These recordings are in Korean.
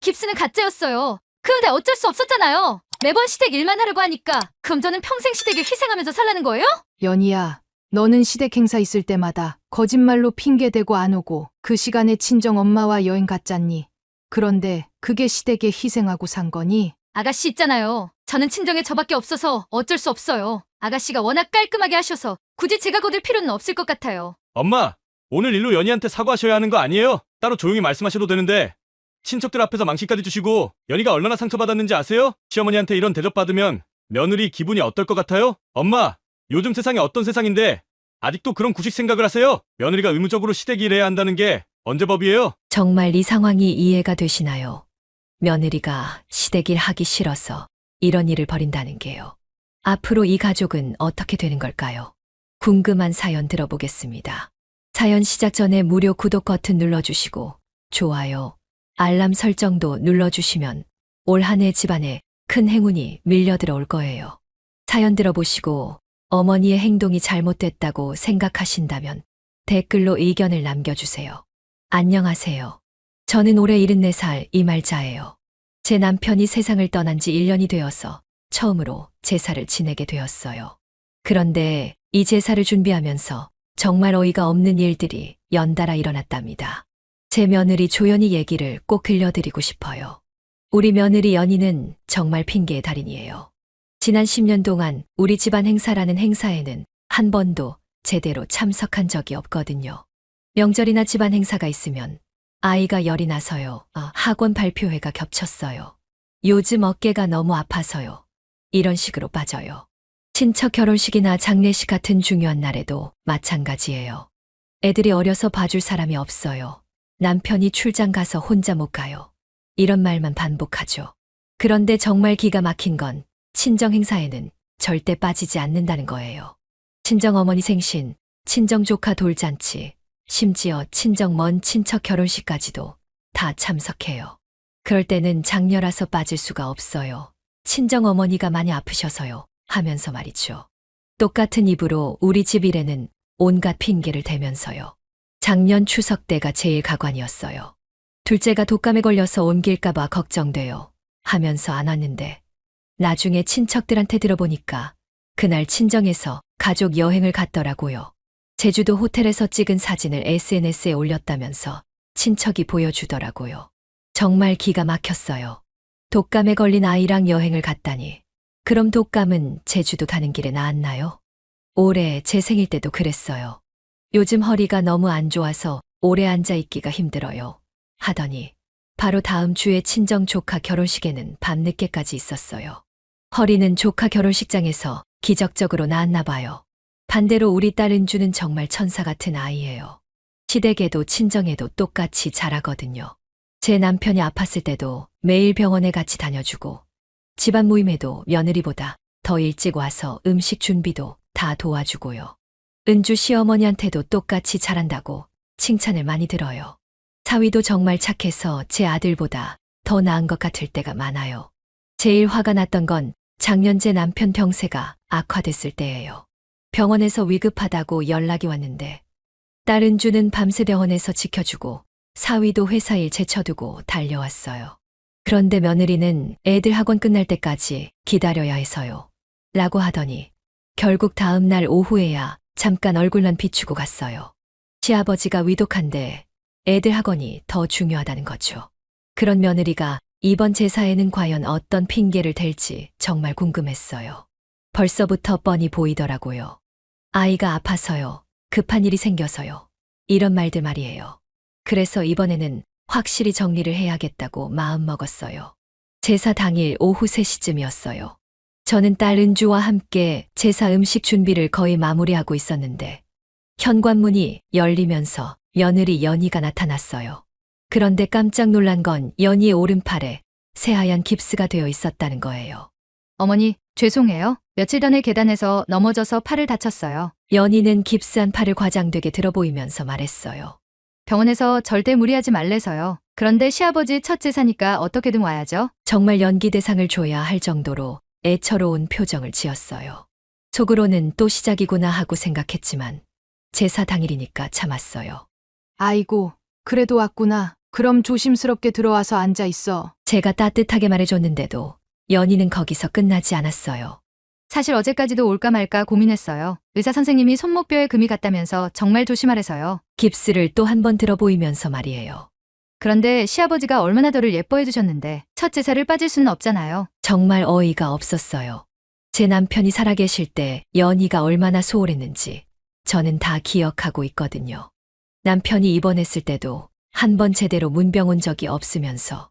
깁스는 가짜였어요. 그런데 어쩔 수 없었잖아요. 매번 시댁 일만 하려고 하니까 그럼 저는 평생 시댁을 희생하면서 살라는 거예요? 연희야, 너는 시댁 행사 있을 때마다 거짓말로 핑계대고 안 오고 그 시간에 친정 엄마와 여행 갔잖니. 그런데 그게 시댁에 희생하고 산 거니? 아가씨 있잖아요. 저는 친정에 저밖에 없어서 어쩔 수 없어요. 아가씨가 워낙 깔끔하게 하셔서 굳이 제가 거들 필요는 없을 것 같아요. 엄마, 오늘 일로 연희한테 사과하셔야 하는 거 아니에요? 따로 조용히 말씀하셔도 되는데 친척들 앞에서 망신까지 주시고 연희가 얼마나 상처받았는지 아세요? 시어머니한테 이런 대접받으면 며느리 기분이 어떨 것 같아요? 엄마, 요즘 세상이 어떤 세상인데 아직도 그런 구식 생각을 하세요? 며느리가 의무적으로 시댁 일해야 한다는 게 언제 법이에요? 정말 이 상황이 이해가 되시나요? 며느리가 시댁일 하기 싫어서 이런 일을 벌인다는 게요. 앞으로 이 가족은 어떻게 되는 걸까요? 궁금한 사연 들어보겠습니다. 사연 시작 전에 무료 구독 버튼 눌러주시고 좋아요, 알람 설정도 눌러주시면 올 한 해 집안에 큰 행운이 밀려들어올 거예요. 사연 들어보시고 어머니의 행동이 잘못됐다고 생각하신다면 댓글로 의견을 남겨주세요. 안녕하세요. 저는 올해 74살 이말자예요. 제 남편이 세상을 떠난 지 1년이 되어서 처음으로 제사를 지내게 되었어요. 그런데 이 제사를 준비하면서 정말 어이가 없는 일들이 연달아 일어났답니다. 제 며느리 조연희 얘기를 꼭 들려드리고 싶어요. 우리 며느리 연희는 정말 핑계의 달인이에요. 지난 10년 동안 우리 집안 행사라는 행사에는 한 번도 제대로 참석한 적이 없거든요. 명절이나 집안 행사가 있으면 아이가 열이 나서요. 학원 발표회가 겹쳤어요. 요즘 어깨가 너무 아파서요. 이런 식으로 빠져요. 친척 결혼식이나 장례식 같은 중요한 날에도 마찬가지예요. 애들이 어려서 봐줄 사람이 없어요. 남편이 출장 가서 혼자 못 가요. 이런 말만 반복하죠. 그런데 정말 기가 막힌 건 친정 행사에는 절대 빠지지 않는다는 거예요. 친정 어머니 생신, 친정 조카 돌잔치, 심지어 친정 먼 친척 결혼식까지도 다 참석해요. 그럴 때는 장녀라서 빠질 수가 없어요. 친정 어머니가 많이 아프셔서요. 하면서 말이죠. 똑같은 입으로 우리 집 일에는 온갖 핑계를 대면서요. 작년 추석 때가 제일 가관이었어요. 둘째가 독감에 걸려서 옮길까봐 걱정돼요. 하면서 안 왔는데 나중에 친척들한테 들어보니까 그날 친정에서 가족 여행을 갔더라고요. 제주도 호텔에서 찍은 사진을 SNS에 올렸다면서 친척이 보여주더라고요. 정말 기가 막혔어요. 독감에 걸린 아이랑 여행을 갔다니. 그럼 독감은 제주도 가는 길에 나았나요? 올해 제 생일 때도 그랬어요. 요즘 허리가 너무 안 좋아서 오래 앉아있기가 힘들어요. 하더니 바로 다음 주에 친정 조카 결혼식에는 밤늦게까지 있었어요. 허리는 조카 결혼식장에서 기적적으로 나았나 봐요. 반대로 우리 딸 은주는 정말 천사 같은 아이예요. 시댁에도 친정에도 똑같이 잘하거든요. 제 남편이 아팠을 때도 매일 병원에 같이 다녀주고 집안 모임에도 며느리보다 더 일찍 와서 음식 준비도 다 도와주고요. 은주 시어머니한테도 똑같이 잘한다고 칭찬을 많이 들어요. 사위도 정말 착해서 제 아들보다 더 나은 것 같을 때가 많아요. 제일 화가 났던 건 작년 제 남편 병세가 악화됐을 때예요. 병원에서 위급하다고 연락이 왔는데 딸 은주는 밤새 병원에서 지켜주고 사위도 회사 일 제쳐두고 달려왔어요. 그런데 며느리는 애들 학원 끝날 때까지 기다려야 해서요. 라고 하더니 결국 다음 날 오후에야 잠깐 얼굴만 비추고 갔어요. 시아버지가 위독한데 애들 학원이 더 중요하다는 거죠. 그런 며느리가 이번 제사에는 과연 어떤 핑계를 댈지 정말 궁금했어요. 벌써부터 뻔히 보이더라고요. 아이가 아파서요. 급한 일이 생겨서요. 이런 말들 말이에요. 그래서 이번에는 확실히 정리를 해야겠다고 마음먹었어요. 제사 당일 오후 3시쯤이었어요. 저는 딸 은주와 함께 제사 음식 준비를 거의 마무리하고 있었는데 현관문이 열리면서 며느리 연희가 나타났어요. 그런데 깜짝 놀란 건 연희의 오른팔에 새하얀 깁스가 되어 있었다는 거예요. 어머니, 죄송해요. 며칠 전에 계단에서 넘어져서 팔을 다쳤어요. 연희는 깁스한 팔을 과장되게 들어 보이면서 말했어요. 병원에서 절대 무리하지 말래서요. 그런데 시아버지 첫 제사니까 어떻게든 와야죠. 정말 연기 대상을 줘야 할 정도로 애처로운 표정을 지었어요. 속으로는 또 시작이구나 하고 생각했지만 제사 당일이니까 참았어요. 아이고, 그래도 왔구나. 그럼 조심스럽게 들어와서 앉아 있어. 제가 따뜻하게 말해줬는데도 연희는 거기서 끝나지 않았어요. 사실 어제까지도 올까 말까 고민했어요. 의사 선생님이 손목뼈에 금이 갔다면서 정말 조심하래서요. 깁스를 또 한 번 들어 보이면서 말이에요. 그런데 시아버지가 얼마나 저를 예뻐해 주셨는데 첫 제사를 빠질 수는 없잖아요. 정말 어이가 없었어요. 제 남편이 살아계실 때 연희가 얼마나 소홀했는지 저는 다 기억하고 있거든요. 남편이 입원했을 때도 한 번 제대로 문병 온 적이 없으면서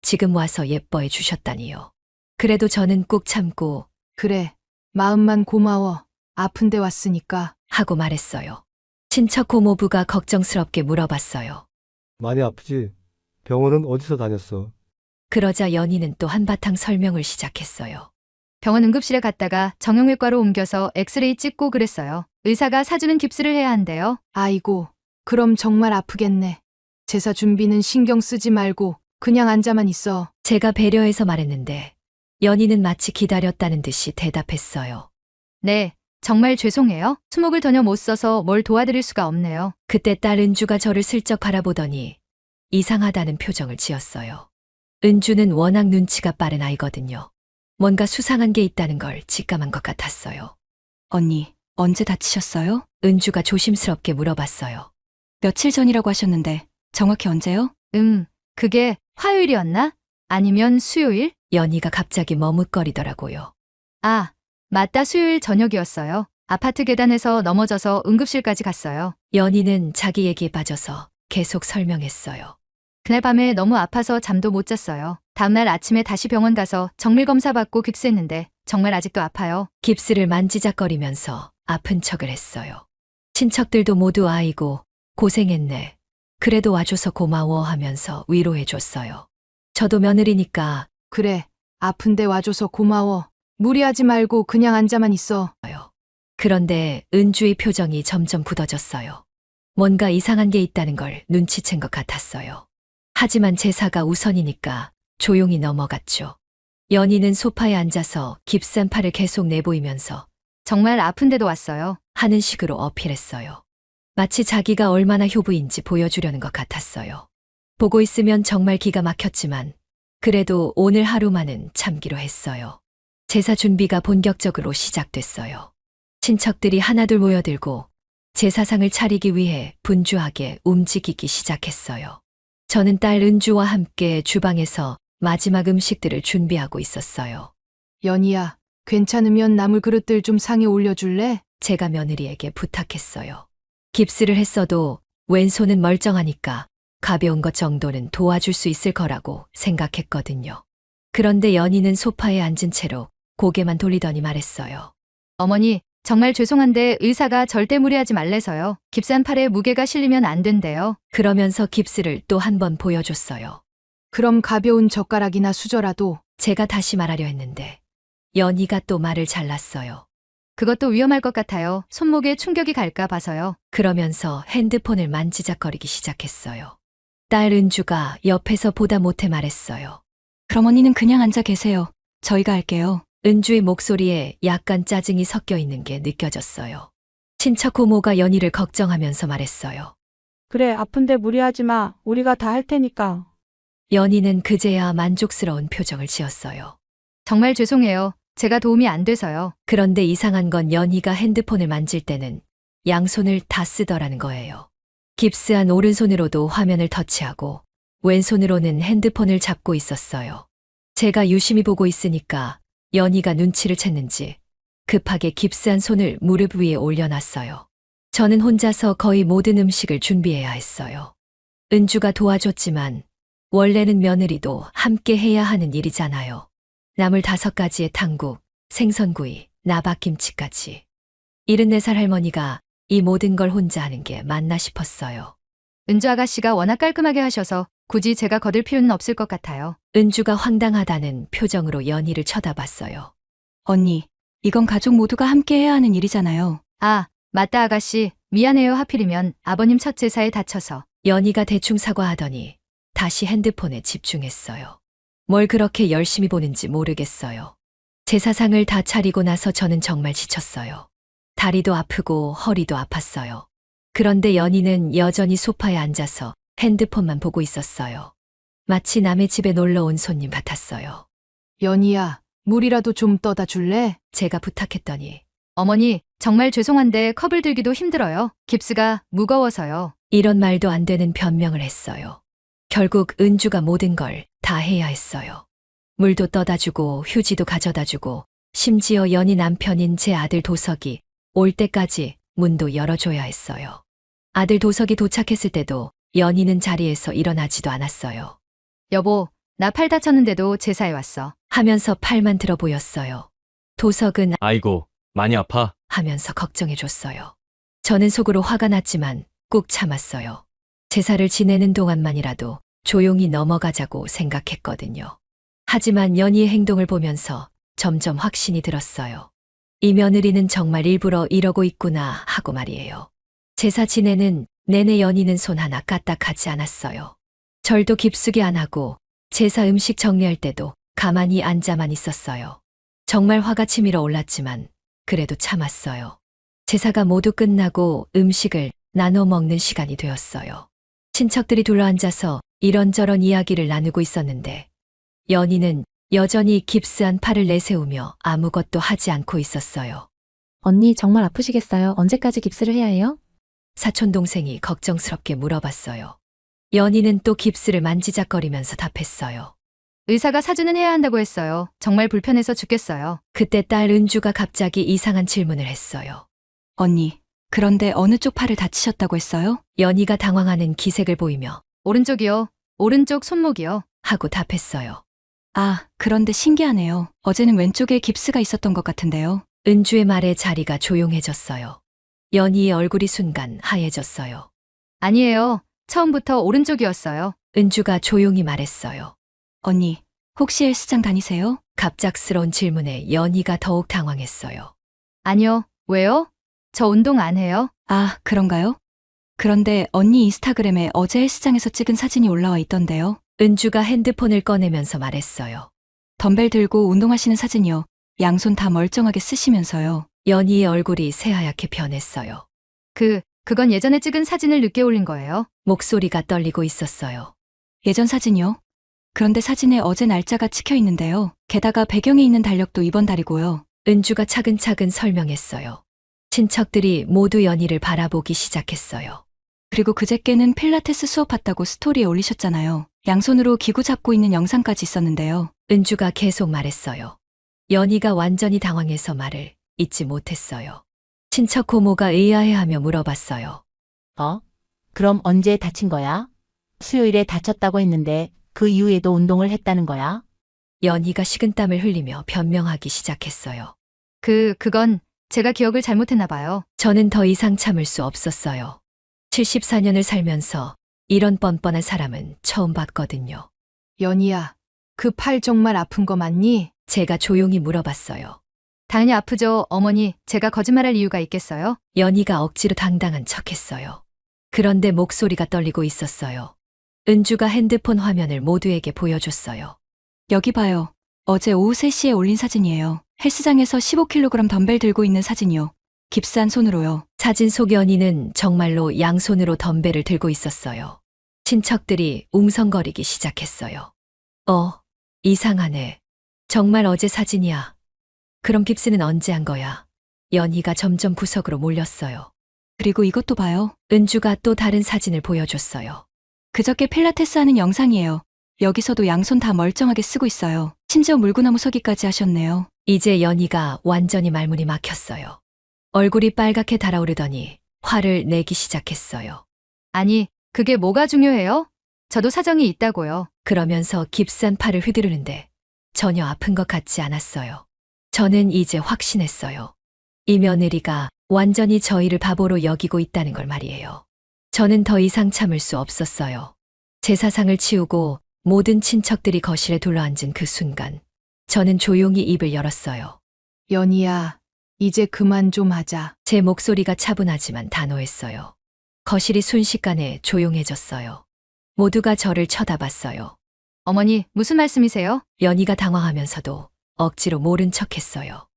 지금 와서 예뻐해 주셨다니요. 그래도 저는 꾹 참고 그래, 마음만 고마워. 아픈데 왔으니까. 하고 말했어요. 친척 고모부가 걱정스럽게 물어봤어요. 많이 아프지? 병원은 어디서 다녔어? 그러자 연희는 또 한바탕 설명을 시작했어요. 병원 응급실에 갔다가 정형외과로 옮겨서 엑스레이 찍고 그랬어요. 의사가 사주는 깁스를 해야 한대요. 아이고, 그럼 정말 아프겠네. 제사 준비는 신경 쓰지 말고 그냥 앉아만 있어. 제가 배려해서 말했는데 연희는 마치 기다렸다는 듯이 대답했어요. 네, 정말 죄송해요. 수목을 전혀 못 써서 뭘 도와드릴 수가 없네요. 그때 딸 은주가 저를 슬쩍 바라보더니 이상하다는 표정을 지었어요. 은주는 워낙 눈치가 빠른 아이거든요. 뭔가 수상한 게 있다는 걸 직감한 것 같았어요. 언니, 언제 다치셨어요? 은주가 조심스럽게 물어봤어요. 며칠 전이라고 하셨는데 정확히 언제요? 그게 화요일이었나? 아니면 수요일? 연희가 갑자기 머뭇거리더라고요. 아, 맞다. 수요일 저녁이었어요. 아파트 계단에서 넘어져서 응급실까지 갔어요. 연희는 자기 얘기에 빠져서 계속 설명했어요. 그날 밤에 너무 아파서 잠도 못 잤어요. 다음날 아침에 다시 병원 가서 정밀 검사 받고 깁스했는데 정말 아직도 아파요. 깁스를 만지작거리면서 아픈 척을 했어요. 친척들도 모두 아이고 고생했네. 그래도 와줘서 고마워 하면서 위로해줬어요. 저도 며느리니까 그래, 아픈데 와줘서 고마워. 무리하지 말고 그냥 앉아만 있어. 그런데 은주의 표정이 점점 굳어졌어요. 뭔가 이상한 게 있다는 걸 눈치챈 것 같았어요. 하지만 제사가 우선이니까 조용히 넘어갔죠. 연희는 소파에 앉아서 깁스한 팔을 계속 내보이면서 정말 아픈데도 왔어요. 하는 식으로 어필했어요. 마치 자기가 얼마나 효부인지 보여주려는 것 같았어요. 보고 있으면 정말 기가 막혔지만 그래도 오늘 하루만은 참기로 했어요. 제사 준비가 본격적으로 시작됐어요. 친척들이 하나둘 모여들고 제사상을 차리기 위해 분주하게 움직이기 시작했어요. 저는 딸 은주와 함께 주방에서 마지막 음식들을 준비하고 있었어요. 연희야, 괜찮으면 나물 그릇들 좀 상에 올려줄래? 제가 며느리에게 부탁했어요. 깁스를 했어도 왼손은 멀쩡하니까 가벼운 것 정도는 도와줄 수 있을 거라고 생각했거든요. 그런데 연희는 소파에 앉은 채로 고개만 돌리더니 말했어요. 어머니, 정말 죄송한데 의사가 절대 무리하지 말래서요. 깁스한 팔에 무게가 실리면 안 된대요. 그러면서 깁스를 또 한 번 보여줬어요. 그럼 가벼운 젓가락이나 수저라도. 제가 다시 말하려 했는데 연희가 또 말을 잘랐어요. 그것도 위험할 것 같아요. 손목에 충격이 갈까 봐서요. 그러면서 핸드폰을 만지작거리기 시작했어요. 딸 은주가 옆에서 보다 못해 말했어요. 그럼 언니는 그냥 앉아 계세요. 저희가 할게요. 은주의 목소리에 약간 짜증이 섞여 있는 게 느껴졌어요. 친척 고모가 연희를 걱정하면서 말했어요. 그래, 아픈데 무리하지 마. 우리가 다 할 테니까. 연희는 그제야 만족스러운 표정을 지었어요. 정말 죄송해요. 제가 도움이 안 돼서요. 그런데 이상한 건 연희가 핸드폰을 만질 때는 양손을 다 쓰더라는 거예요. 깁스한 오른손으로도 화면을 터치하고 왼손으로는 핸드폰을 잡고 있었어요. 제가 유심히 보고 있으니까 연희가 눈치를 챘는지 급하게 깁스한 손을 무릎 위에 올려놨어요. 저는 혼자서 거의 모든 음식을 준비해야 했어요. 은주가 도와줬지만 원래는 며느리도 함께 해야 하는 일이잖아요. 나물 5가지의 탕국, 생선구이, 나박김치까지. 74살 할머니가 이 모든 걸 혼자 하는 게 맞나 싶었어요. 은주 아가씨가 워낙 깔끔하게 하셔서 굳이 제가 거들 필요는 없을 것 같아요. 은주가 황당하다는 표정으로 연희를 쳐다봤어요. 언니, 이건 가족 모두가 함께 해야 하는 일이잖아요. 아, 맞다 아가씨. 미안해요. 하필이면 아버님 첫 제사에 다쳐서. 연희가 대충 사과하더니 다시 핸드폰에 집중했어요. 뭘 그렇게 열심히 보는지 모르겠어요. 제사상을 다 차리고 나서 저는 정말 지쳤어요. 다리도 아프고 허리도 아팠어요. 그런데 연희는 여전히 소파에 앉아서 핸드폰만 보고 있었어요. 마치 남의 집에 놀러 온 손님 같았어요. 연희야, 물이라도 좀 떠다 줄래? 제가 부탁했더니 어머니, 정말 죄송한데 컵을 들기도 힘들어요. 깁스가 무거워서요. 이런 말도 안 되는 변명을 했어요. 결국 은주가 모든 걸 다 해야 했어요. 물도 떠다 주고 휴지도 가져다 주고 심지어 연희 남편인 제 아들 도석이 올 때까지 문도 열어줘야 했어요. 아들 도석이 도착했을 때도 연희는 자리에서 일어나지도 않았어요. 여보, 나 팔 다쳤는데도 제사에 왔어. 하면서 팔만 들어 보였어요. 도석은 아이고, 많이 아파? 하면서 걱정해줬어요. 저는 속으로 화가 났지만 꾹 참았어요. 제사를 지내는 동안만이라도 조용히 넘어가자고 생각했거든요. 하지만 연희의 행동을 보면서 점점 확신이 들었어요. 이 며느리는 정말 일부러 이러고 있구나 하고 말이에요. 제사 지내는 내내 연희는 손 하나 까딱하지 않았어요. 절도 깊숙이 안 하고 제사 음식 정리할 때도 가만히 앉아만 있었어요. 정말 화가 치밀어 올랐지만 그래도 참았어요. 제사가 모두 끝나고 음식을 나눠 먹는 시간이 되었어요. 친척들이 둘러앉아서 이런저런 이야기를 나누고 있었는데 연희는 여전히 깁스한 팔을 내세우며 아무것도 하지 않고 있었어요. 언니 정말 아프시겠어요? 언제까지 깁스를 해야 해요? 사촌 동생이 걱정스럽게 물어봤어요. 연희는 또 깁스를 만지작거리면서 답했어요. 의사가 사주는 해야 한다고 했어요. 정말 불편해서 죽겠어요. 그때 딸 은주가 갑자기 이상한 질문을 했어요. 언니, 그런데 어느 쪽 팔을 다치셨다고 했어요? 연희가 당황하는 기색을 보이며 오른쪽이요. 오른쪽 손목이요. 하고 답했어요. 아, 그런데 신기하네요. 어제는 왼쪽에 깁스가 있었던 것 같은데요. 은주의 말에 자리가 조용해졌어요. 연희의 얼굴이 순간 하얘졌어요. 아니에요. 처음부터 오른쪽이었어요. 은주가 조용히 말했어요. 언니, 혹시 헬스장 다니세요? 갑작스러운 질문에 연희가 더욱 당황했어요. 아니요. 왜요? 저 운동 안 해요. 아, 그런가요? 그런데 언니 인스타그램에 어제 헬스장에서 찍은 사진이 올라와 있던데요. 은주가 핸드폰을 꺼내면서 말했어요. 덤벨 들고 운동하시는 사진이요. 양손 다 멀쩡하게 쓰시면서요. 연희의 얼굴이 새하얗게 변했어요. 그건 예전에 찍은 사진을 늦게 올린 거예요. 목소리가 떨리고 있었어요. 예전 사진이요? 그런데 사진에 어제 날짜가 찍혀 있는데요. 게다가 배경에 있는 달력도 이번 달이고요. 은주가 차근차근 설명했어요. 친척들이 모두 연희를 바라보기 시작했어요. 그리고 그제께는 필라테스 수업했다고 스토리에 올리셨잖아요. 양손으로 기구 잡고 있는 영상까지 있었는데요. 은주가 계속 말했어요. 연희가 완전히 당황해서 말을 잇지 못했어요. 친척 고모가 의아해하며 물어봤어요. 그럼 언제 다친 거야? 수요일에 다쳤다고 했는데 그 이후에도 운동을 했다는 거야? 연희가 식은땀을 흘리며 변명하기 시작했어요. 그건 제가 기억을 잘못했나 봐요. 저는 더 이상 참을 수 없었어요. 74년을 살면서 이런 뻔뻔한 사람은 처음 봤거든요. 연희야, 그 팔 정말 아픈 거 맞니? 제가 조용히 물어봤어요. 당연히 아프죠. 어머니, 제가 거짓말할 이유가 있겠어요? 연희가 억지로 당당한 척했어요. 그런데 목소리가 떨리고 있었어요. 은주가 핸드폰 화면을 모두에게 보여줬어요. 여기 봐요. 어제 오후 3시에 올린 사진이에요. 헬스장에서 15kg 덤벨 들고 있는 사진이요. 깁스한 손으로요. 사진 속 연희는 정말로 양손으로 덤벨을 들고 있었어요. 친척들이 웅성거리기 시작했어요. 이상하네. 정말 어제 사진이야. 그럼 깁스는 언제 한 거야? 연희가 점점 구석으로 몰렸어요. 그리고 이것도 봐요. 은주가 또 다른 사진을 보여줬어요. 그저께 필라테스 하는 영상이에요. 여기서도 양손 다 멀쩡하게 쓰고 있어요. 심지어 물구나무 서기까지 하셨네요. 이제 연희가 완전히 말문이 막혔어요. 얼굴이 빨갛게 달아오르더니 화를 내기 시작했어요. 아니, 그게 뭐가 중요해요? 저도 사정이 있다고요. 그러면서 깁스한 팔을 휘두르는데 전혀 아픈 것 같지 않았어요. 저는 이제 확신했어요. 이 며느리가 완전히 저희를 바보로 여기고 있다는 걸 말이에요. 저는 더 이상 참을 수 없었어요. 제사상을 치우고 모든 친척들이 거실에 둘러앉은 그 순간 저는 조용히 입을 열었어요. 연희야, 이제 그만 좀 하자. 제 목소리가 차분하지만 단호했어요. 거실이 순식간에 조용해졌어요. 모두가 저를 쳐다봤어요. 어머니, 무슨 말씀이세요? 연희가 당황하면서도 억지로 모른 척했어요.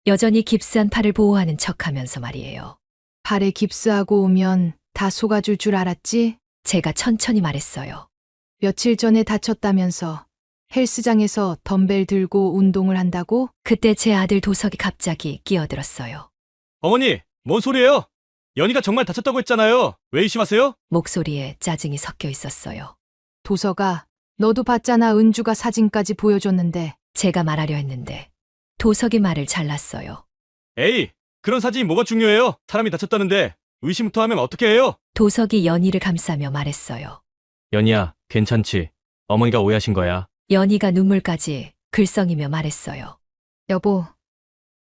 여전히 깁스한 팔을 보호하는 척하면서 말이에요. 팔에 깁스하고 오면 다 속아줄 줄 알았지? 제가 천천히 말했어요. 며칠 전에 다쳤다면서 헬스장에서 덤벨 들고 운동을 한다고? 그때 제 아들 도석이 갑자기 끼어들었어요. 어머니, 뭔 소리예요? 연희가 정말 다쳤다고 했잖아요. 왜 의심하세요? 목소리에 짜증이 섞여 있었어요. 도서가 너도 봤잖아. 은주가 사진까지 보여줬는데. 제가 말하려 했는데 도석이 말을 잘랐어요. 에이, 그런 사진이 뭐가 중요해요? 사람이 다쳤다는데 의심부터 하면 어떻게 해요? 도석이 연희를 감싸며 말했어요. 연희야, 괜찮지? 어머니가 오해하신 거야. 연희가 눈물까지 글썽이며 말했어요. 여보,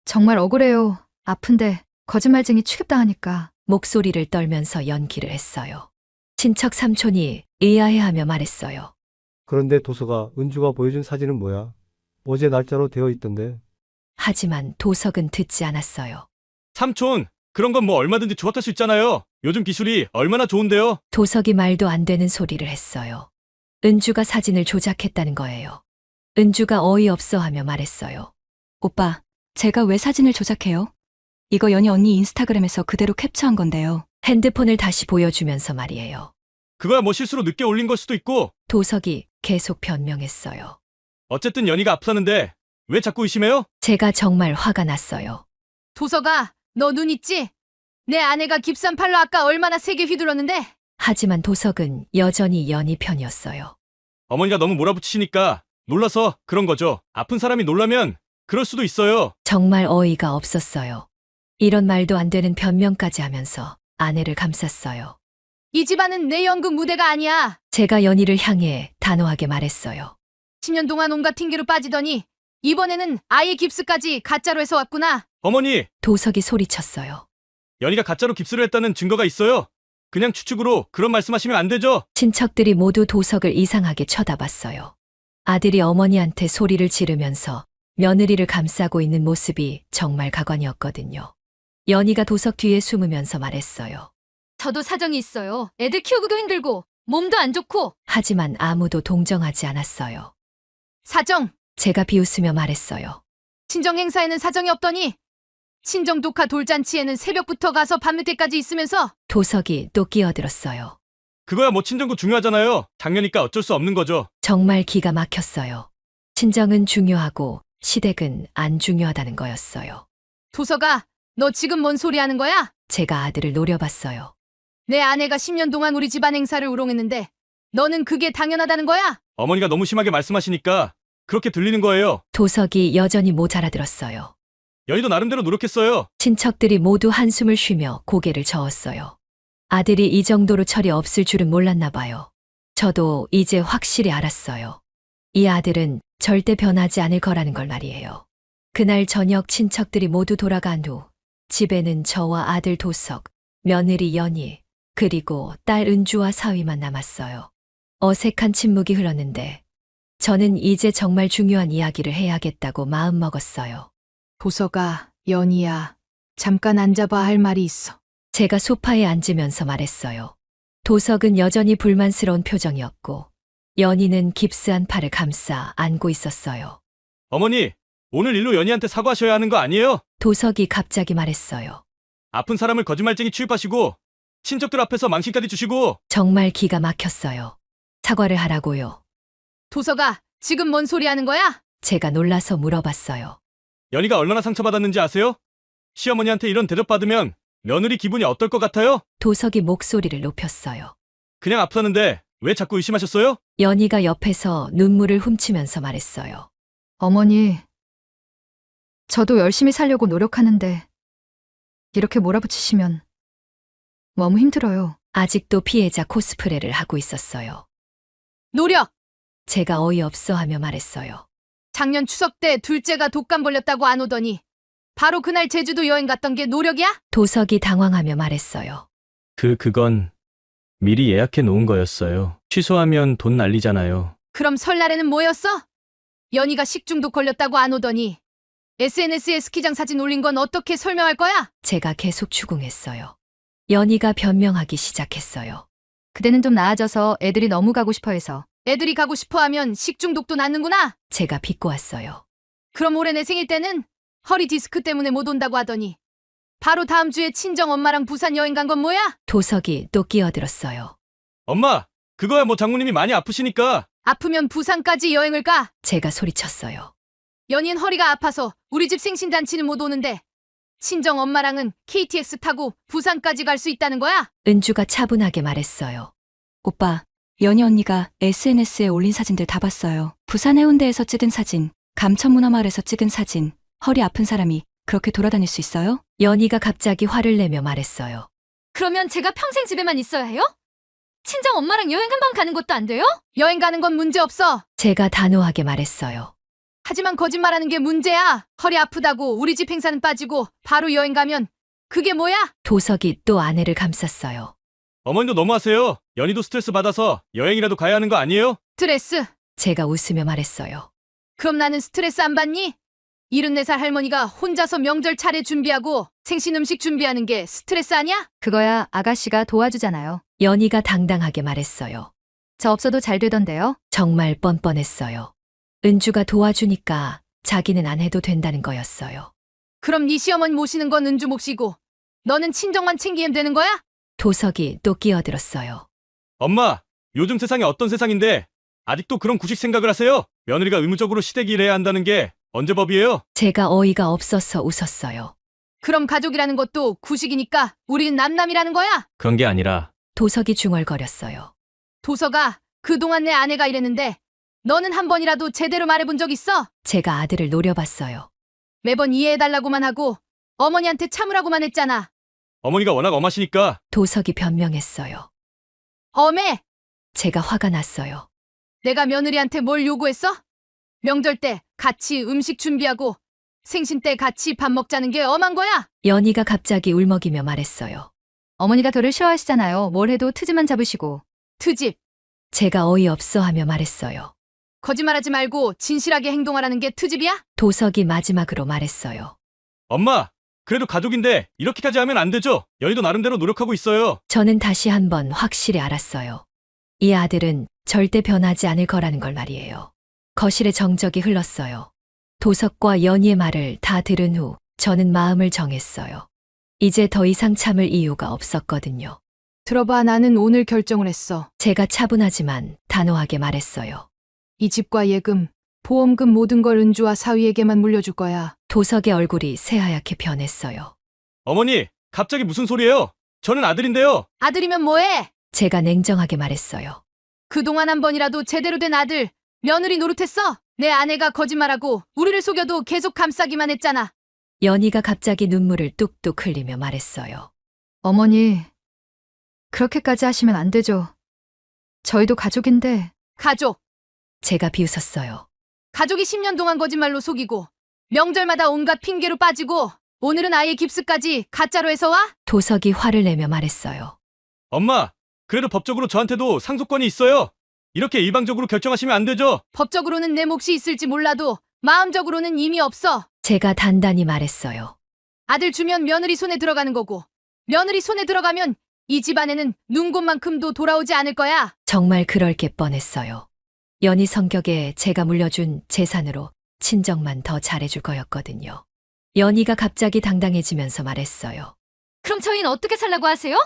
정말 억울해요. 아픈데 거짓말쟁이 취급당하니까. 목소리를 떨면서 연기를 했어요. 친척 삼촌이 의아해하며 말했어요. 그런데 도서가 은주가 보여준 사진은 뭐야? 어제 날짜로 되어 있던데. 하지만 도석은 듣지 않았어요. 삼촌, 그런 건 뭐 얼마든지 조작할 수 있잖아요. 요즘 기술이 얼마나 좋은데요. 도석이 말도 안 되는 소리를 했어요. 은주가 사진을 조작했다는 거예요. 은주가 어이없어 하며 말했어요. 오빠, 제가 왜 사진을 조작해요? 이거 연희 언니 인스타그램에서 그대로 캡처한 건데요. 핸드폰을 다시 보여주면서 말이에요. 그거야 뭐 실수로 늦게 올린 걸 수도 있고. 도석이 계속 변명했어요. 어쨌든 연희가 아프다는데 왜 자꾸 의심해요? 제가 정말 화가 났어요. 도서가 너 눈 있지? 내 아내가 깁산 팔로 아까 얼마나 세게 휘둘렀는데. 하지만 도석은 여전히 연희 편이었어요. 어머니가 너무 몰아붙이시니까 놀라서 그런 거죠. 아픈 사람이 놀라면 그럴 수도 있어요. 정말 어이가 없었어요. 이런 말도 안 되는 변명까지 하면서 아내를 감쌌어요. 이 집안은 내 연극 무대가 아니야. 제가 연희를 향해 단호하게 말했어요. 10년 동안 온갖 핑계로 빠지더니 이번에는 아예 깁스까지 가짜로 해서 왔구나. 어머니, 도석이 소리쳤어요. 연희가 가짜로 깁스를 했다는 증거가 있어요. 그냥 추측으로 그런 말씀하시면 안 되죠. 친척들이 모두 도석을 이상하게 쳐다봤어요. 아들이 어머니한테 소리를 지르면서 며느리를 감싸고 있는 모습이 정말 가관이었거든요. 연희가 도석 뒤에 숨으면서 말했어요. 저도 사정이 있어요. 애들 키우기도 힘들고 몸도 안 좋고. 하지만 아무도 동정하지 않았어요. 사정. 제가 비웃으며 말했어요. 친정 행사에는 사정이 없더니 친정 독화 돌잔치에는 새벽부터 가서 밤늦게까지 있으면서. 도석이 또 끼어들었어요. 그거야 뭐 친정도 중요하잖아요. 장녀니까 어쩔 수 없는 거죠. 정말 기가 막혔어요. 친정은 중요하고 시댁은 안 중요하다는 거였어요. 도서가 너 지금 뭔 소리 하는 거야? 제가 아들을 노려봤어요. 내 아내가 10년 동안 우리 집안 행사를 우롱했는데 너는 그게 당연하다는 거야? 어머니가 너무 심하게 말씀하시니까 그렇게 들리는 거예요. 도석이 여전히 못 알아들었어요. 연희도 나름대로 노력했어요. 친척들이 모두 한숨을 쉬며 고개를 저었어요. 아들이 이 정도로 철이 없을 줄은 몰랐나 봐요. 저도 이제 확실히 알았어요. 이 아들은 절대 변하지 않을 거라는 걸 말이에요. 그날 저녁 친척들이 모두 돌아간 후 집에는 저와 아들 도석, 며느리 연희, 그리고 딸 은주와 사위만 남았어요. 어색한 침묵이 흘렀는데 저는 이제 정말 중요한 이야기를 해야겠다고 마음먹었어요. 도서가 연희야. 잠깐 앉아봐. 할 말이 있어. 제가 소파에 앉으면서 말했어요. 도석은 여전히 불만스러운 표정이었고 연희는 깁스한 팔을 감싸 안고 있었어요. 어머니, 오늘 일로 연희한테 사과하셔야 하는 거 아니에요? 도석이 갑자기 말했어요. 아픈 사람을 거짓말쟁이 취급하시고 친척들 앞에서 망신까지 주시고. 정말 기가 막혔어요. 사과를 하라고요. 도서가 지금 뭔 소리 하는 거야? 제가 놀라서 물어봤어요. 연희가 얼마나 상처받았는지 아세요? 시어머니한테 이런 대접받으면 며느리 기분이 어떨 것 같아요? 도석이 목소리를 높였어요. 그냥 아프다는데 왜 자꾸 의심하셨어요? 연희가 옆에서 눈물을 훔치면서 말했어요. 어머니, 저도 열심히 살려고 노력하는데 이렇게 몰아붙이시면 너무 힘들어요. 아직도 피해자 코스프레를 하고 있었어요. 노력! 제가 어이없어 하며 말했어요. 작년 추석 때 둘째가 독감 걸렸다고 안 오더니 바로 그날 제주도 여행 갔던 게 노력이야? 도석이 당황하며 말했어요. 그건 미리 예약해 놓은 거였어요. 취소하면 돈 날리잖아요. 그럼 설날에는 뭐였어? 연희가 식중독 걸렸다고 안 오더니 SNS에 스키장 사진 올린 건 어떻게 설명할 거야? 제가 계속 추궁했어요. 연희가 변명하기 시작했어요. 그대는 좀 나아져서 애들이 너무 가고 싶어 해서. 애들이 가고 싶어 하면 식중독도 낫는구나. 제가 비꼬았어요. 그럼 올해 내 생일 때는 허리 디스크 때문에 못 온다고 하더니 바로 다음 주에 친정 엄마랑 부산 여행 간 건 뭐야? 도석이 또 끼어들었어요. 엄마, 그거야 뭐 장모님이 많이 아프시니까. 아프면 부산까지 여행을 가. 제가 소리쳤어요. 연인 허리가 아파서 우리 집 생신잔치는 못 오는데 친정 엄마랑은 KTX 타고 부산까지 갈 수 있다는 거야? 은주가 차분하게 말했어요. 오빠, 연희 언니가 SNS에 올린 사진들 다 봤어요. 부산 해운대에서 찍은 사진, 감천문화마을에서 찍은 사진, 허리 아픈 사람이 그렇게 돌아다닐 수 있어요? 연희가 갑자기 화를 내며 말했어요. 그러면 제가 평생 집에만 있어야 해요? 친정 엄마랑 여행 한 번 가는 것도 안 돼요? 여행 가는 건 문제 없어. 제가 단호하게 말했어요. 하지만 거짓말하는 게 문제야. 허리 아프다고 우리 집 행사는 빠지고 바로 여행 가면 그게 뭐야? 도석이 또 아내를 감쌌어요. 어머니도 너무하세요. 연희도 스트레스 받아서 여행이라도 가야 하는 거 아니에요? 스트레스. 제가 웃으며 말했어요. 그럼 나는 스트레스 안 받니? 74살 할머니가 혼자서 명절 차례 준비하고 생신 음식 준비하는 게 스트레스 아니야? 그거야 아가씨가 도와주잖아요. 연희가 당당하게 말했어요. 저 없어도 잘 되던데요. 정말 뻔뻔했어요. 은주가 도와주니까 자기는 안 해도 된다는 거였어요. 그럼 네 시어머니 모시는 건 은주 몫이고 너는 친정만 챙기면 되는 거야? 도석이 또 끼어들었어요. 엄마, 요즘 세상이 어떤 세상인데 아직도 그런 구식 생각을 하세요? 며느리가 의무적으로 시댁 일해야 한다는 게 언제 법이에요? 제가 어이가 없어서 웃었어요. 그럼 가족이라는 것도 구식이니까 우리는 남남이라는 거야? 그런 게 아니라. 도석이 중얼거렸어요. 도서가 그동안 내 아내가 이랬는데 너는 한 번이라도 제대로 말해본 적 있어? 제가 아들을 노려봤어요. 매번 이해해달라고만 하고 어머니한테 참으라고만 했잖아. 어머니가 워낙 엄하시니까. 도석이 변명했어요. 엄해! 제가 화가 났어요. 내가 며느리한테 뭘 요구했어? 명절 때 같이 음식 준비하고 생신 때 같이 밥 먹자는 게 엄한 거야? 연희가 갑자기 울먹이며 말했어요. 어머니가 저를 싫어하시잖아요. 뭘 해도 트지만 잡으시고. 트집. 제가 어이없어 하며 말했어요. 거짓말하지 말고 진실하게 행동하라는 게 트집이야? 도석이 마지막으로 말했어요. 엄마, 그래도 가족인데 이렇게까지 하면 안 되죠? 연희도 나름대로 노력하고 있어요. 저는 다시 한번 확실히 알았어요. 이 아들은 절대 변하지 않을 거라는 걸 말이에요. 거실에 정적이 흘렀어요. 도석과 연희의 말을 다 들은 후 저는 마음을 정했어요. 이제 더 이상 참을 이유가 없었거든요. 들어봐, 나는 오늘 결정을 했어. 제가 차분하지만 단호하게 말했어요. 이 집과 예금, 보험금 모든 걸 은주와 사위에게만 물려줄 거야. 도석의 얼굴이 새하얗게 변했어요. 어머니, 갑자기 무슨 소리예요? 저는 아들인데요. 아들이면 뭐해? 제가 냉정하게 말했어요. 그동안 한 번이라도 제대로 된 아들, 며느리 노릇했어? 내 아내가 거짓말하고 우리를 속여도 계속 감싸기만 했잖아. 연희가 갑자기 눈물을 뚝뚝 흘리며 말했어요. 어머니, 그렇게까지 하시면 안 되죠. 저희도 가족인데. 가족. 제가 비웃었어요. 가족이 10년 동안 거짓말로 속이고 명절마다 온갖 핑계로 빠지고 오늘은 아예 깁스까지 가짜로 해서 와? 도석이 화를 내며 말했어요. 엄마, 그래도 법적으로 저한테도 상속권이 있어요. 이렇게 일방적으로 결정하시면 안 되죠. 법적으로는 내 몫이 있을지 몰라도 마음적으로는 이미 없어. 제가 단단히 말했어요. 아들 주면 며느리 손에 들어가는 거고 며느리 손에 들어가면 이 집안에는 눈곱만큼도 돌아오지 않을 거야. 정말 그럴 게 뻔했어요. 연희 성격에 제가 물려준 재산으로 친정만 더 잘해줄 거였거든요. 연희가 갑자기 당당해지면서 말했어요. 그럼 저희는 어떻게 살라고 하세요?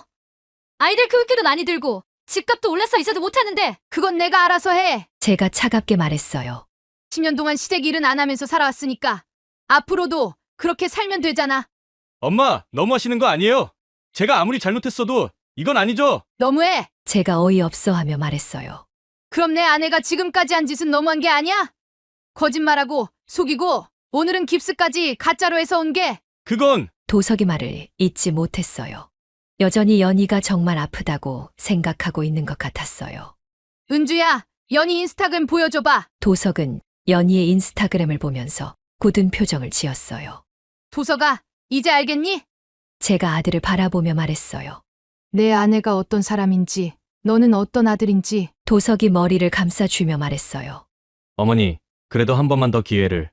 아이들 교육비도 많이 들고 집값도 올라서 이자도 못하는데. 그건 내가 알아서 해. 제가 차갑게 말했어요. 10년 동안 시댁 일은 안 하면서 살아왔으니까 앞으로도 그렇게 살면 되잖아. 엄마, 너무하시는 거 아니에요? 제가 아무리 잘못했어도 이건 아니죠? 너무해. 제가 어이없어 하며 말했어요. 그럼 내 아내가 지금까지 한 짓은 너무한 게 아니야? 거짓말하고 속이고 오늘은 깁스까지 가짜로 해서 온 게. 그건. 도석이 말을 잊지 못했어요. 여전히 연희가 정말 아프다고 생각하고 있는 것 같았어요. 은주야, 연희 인스타그램 보여줘봐. 도석은 연희의 인스타그램을 보면서 굳은 표정을 지었어요. 도서가 이제 알겠니? 제가 아들을 바라보며 말했어요. 내 아내가 어떤 사람인지, 너는 어떤 아들인지. 도석이 머리를 감싸주며 말했어요. 어머니, 그래도 한 번만 더 기회를.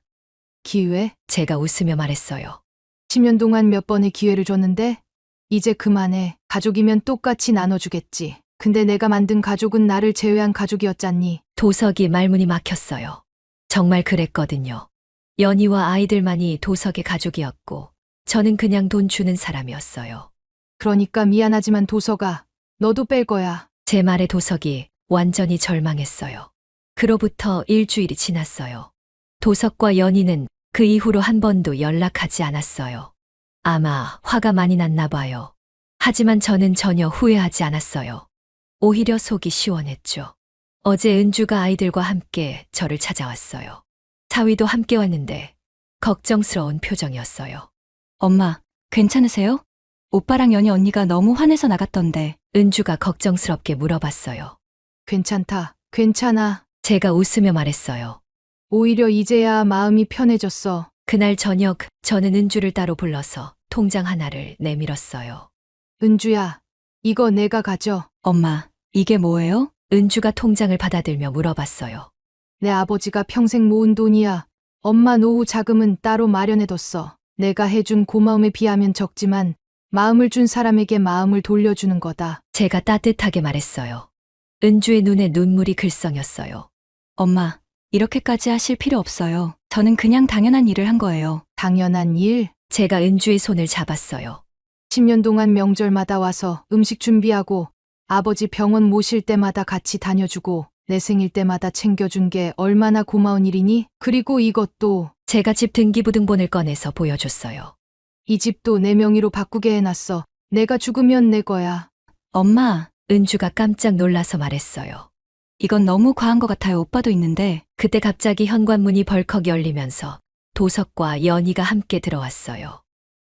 기회? 제가 웃으며 말했어요. 10년 동안 몇 번의 기회를 줬는데 이제 그만해. 가족이면 똑같이 나눠주겠지. 근데 내가 만든 가족은 나를 제외한 가족이었잖니. 도석이 말문이 막혔어요. 정말 그랬거든요. 연희와 아이들만이 도석의 가족이었고 저는 그냥 돈 주는 사람이었어요. 그러니까 미안하지만 도서가 너도 뺄 거야. 제 말에 도석이 완전히 절망했어요. 그로부터 일주일이 지났어요. 도석과 연희는 그 이후로 한 번도 연락하지 않았어요. 아마 화가 많이 났나 봐요. 하지만 저는 전혀 후회하지 않았어요. 오히려 속이 시원했죠. 어제 은주가 아이들과 함께 저를 찾아왔어요. 사위도 함께 왔는데 걱정스러운 표정이었어요. 엄마, 괜찮으세요? 오빠랑 연희 언니가 너무 화내서 나갔던데. 은주가 걱정스럽게 물어봤어요. 괜찮다. 괜찮아. 제가 웃으며 말했어요. 오히려 이제야 마음이 편해졌어. 그날 저녁 저는 은주를 따로 불러서 통장 하나를 내밀었어요. 은주야, 이거 내가 가져. 엄마, 이게 뭐예요? 은주가 통장을 받아들며 물어봤어요. 내 아버지가 평생 모은 돈이야. 엄마 노후 자금은 따로 마련해뒀어. 내가 해준 고마움에 비하면 적지만 마음을 준 사람에게 마음을 돌려주는 거다. 제가 따뜻하게 말했어요. 은주의 눈에 눈물이 글썽였어요. 엄마, 이렇게까지 하실 필요 없어요. 저는 그냥 당연한 일을 한 거예요. 당연한 일. 제가 은주의 손을 잡았어요. 10년 동안 명절마다 와서 음식 준비하고 아버지 병원 모실 때마다 같이 다녀주고 내 생일 때마다 챙겨준 게 얼마나 고마운 일이니? 그리고 이것도 제가 집 등기부등본을 꺼내서 보여줬어요. 이 집도 내 명의로 바꾸게 해놨어. 내가 죽으면 내 거야. 엄마, 은주가 깜짝 놀라서 말했어요. 이건 너무 과한 것 같아요. 오빠도 있는데. 그때 갑자기 현관문이 벌컥 열리면서 도석과 연희가 함께 들어왔어요.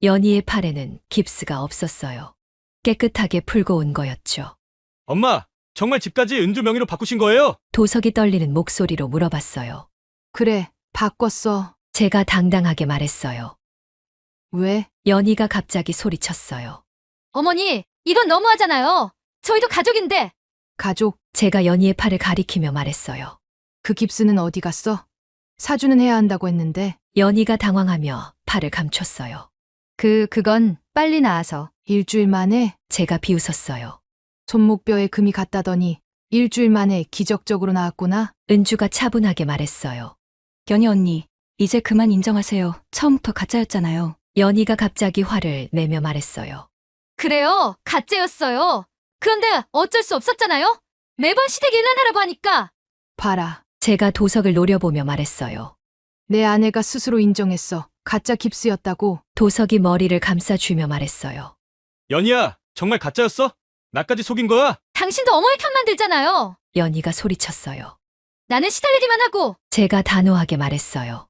연희의 팔에는 깁스가 없었어요. 깨끗하게 풀고 온 거였죠. 엄마, 정말 집까지 은주 명의로 바꾸신 거예요? 도석이 떨리는 목소리로 물어봤어요. 그래, 바꿨어. 제가 당당하게 말했어요. 왜? 연희가 갑자기 소리쳤어요. 어머니, 이건 너무하잖아요. 저희도 가족인데. 가족, 제가 연희의 팔을 가리키며 말했어요. 그 깁스는 어디 갔어? 사주는 해야 한다고 했는데. 연희가 당황하며 팔을 감췄어요. 그건 빨리 나아서. 일주일 만에 제가 비웃었어요. 손목뼈에 금이 갔다더니 일주일 만에 기적적으로 나았구나. 은주가 차분하게 말했어요. 연희 언니, 이제 그만 인정하세요. 처음부터 가짜였잖아요. 연희가 갑자기 화를 내며 말했어요. 그래요, 가짜였어요. 그런데 어쩔 수 없었잖아요. 매번 시댁 일난하라고 하니까. 봐라. 제가 도석을 노려보며 말했어요. 내 아내가 스스로 인정했어. 가짜 깁스였다고. 도석이 머리를 감싸주며 말했어요. 연희야, 정말 가짜였어? 나까지 속인 거야? 당신도 어머니 편만 들잖아요. 연희가 소리쳤어요. 나는 시달리기만 하고. 제가 단호하게 말했어요.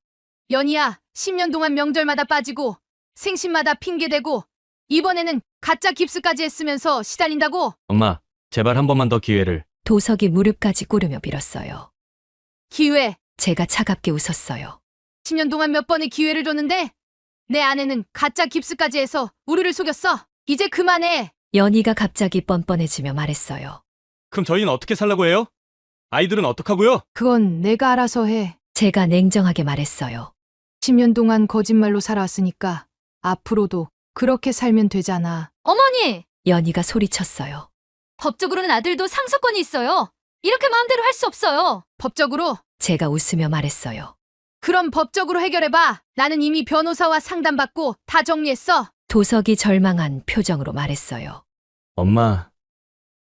연희야, 10년 동안 명절마다 빠지고 생신마다 핑계대고 이번에는 가짜 깁스까지 했으면서 시달린다고? 엄마, 제발 한 번만 더 기회를. 도석이 무릎까지 꿇으며 빌었어요. 기회. 제가 차갑게 웃었어요. 10년 동안 몇 번의 기회를 줬는데 내 아내는 가짜 깁스까지 해서 우리를 속였어. 이제 그만해. 연희가 갑자기 뻔뻔해지며 말했어요. 그럼 저희는 어떻게 살라고 해요? 아이들은 어떡하고요? 그건 내가 알아서 해. 제가 냉정하게 말했어요. 10년 동안 거짓말로 살아왔으니까 앞으로도 그렇게 살면 되잖아. 어머니, 연희가 소리쳤어요. 법적으로는 아들도 상속권이 있어요. 이렇게 마음대로 할 수 없어요. 법적으로? 제가 웃으며 말했어요. 그럼 법적으로 해결해봐. 나는 이미 변호사와 상담받고 다 정리했어. 도석이 절망한 표정으로 말했어요. 엄마,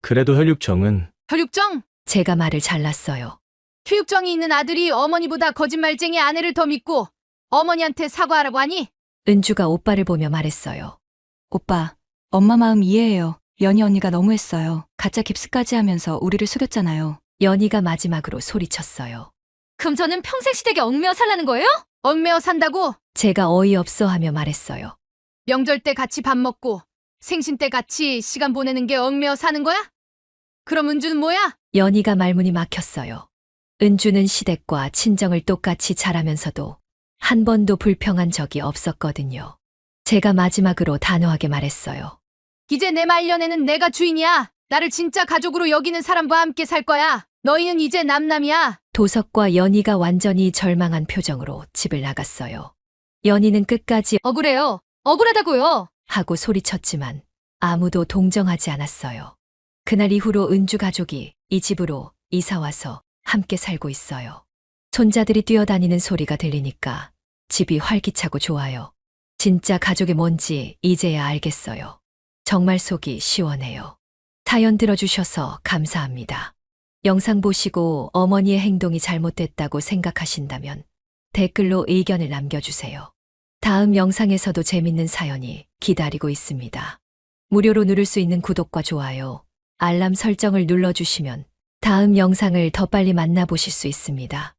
그래도 혈육정은. 혈육정? 제가 말을 잘랐어요. 혈육정이 있는 아들이 어머니보다 거짓말쟁이 아내를 더 믿고 어머니한테 사과하라고 하니? 은주가 오빠를 보며 말했어요. 오빠, 엄마 마음 이해해요. 연희 언니가 너무했어요. 가짜 깁스까지 하면서 우리를 속였잖아요. 연희가 마지막으로 소리쳤어요. 그럼 저는 평생 시댁에 얽매여 살라는 거예요? 얽매여 산다고? 제가 어이없어 하며 말했어요. 명절 때 같이 밥 먹고 생신 때 같이 시간 보내는 게 얽매여 사는 거야? 그럼 은주는 뭐야? 연희가 말문이 막혔어요. 은주는 시댁과 친정을 똑같이 잘하면서도 한 번도 불평한 적이 없었거든요. 제가 마지막으로 단호하게 말했어요. 이제 내 말년에는 내가 주인이야. 나를 진짜 가족으로 여기는 사람과 함께 살 거야. 너희는 이제 남남이야. 도석과 연희가 완전히 절망한 표정으로 집을 나갔어요. 연희는 끝까지 억울해요. 억울하다고요. 하고 소리쳤지만 아무도 동정하지 않았어요. 그날 이후로 은주 가족이 이 집으로 이사와서 함께 살고 있어요. 손자들이 뛰어다니는 소리가 들리니까 집이 활기차고 좋아요. 진짜 가족이 뭔지 이제야 알겠어요. 정말 속이 시원해요. 사연 들어주셔서 감사합니다. 영상 보시고 어머니의 행동이 잘못됐다고 생각하신다면 댓글로 의견을 남겨주세요. 다음 영상에서도 재밌는 사연이 기다리고 있습니다. 무료로 누를 수 있는 구독과 좋아요, 알람 설정을 눌러주시면 다음 영상을 더 빨리 만나보실 수 있습니다.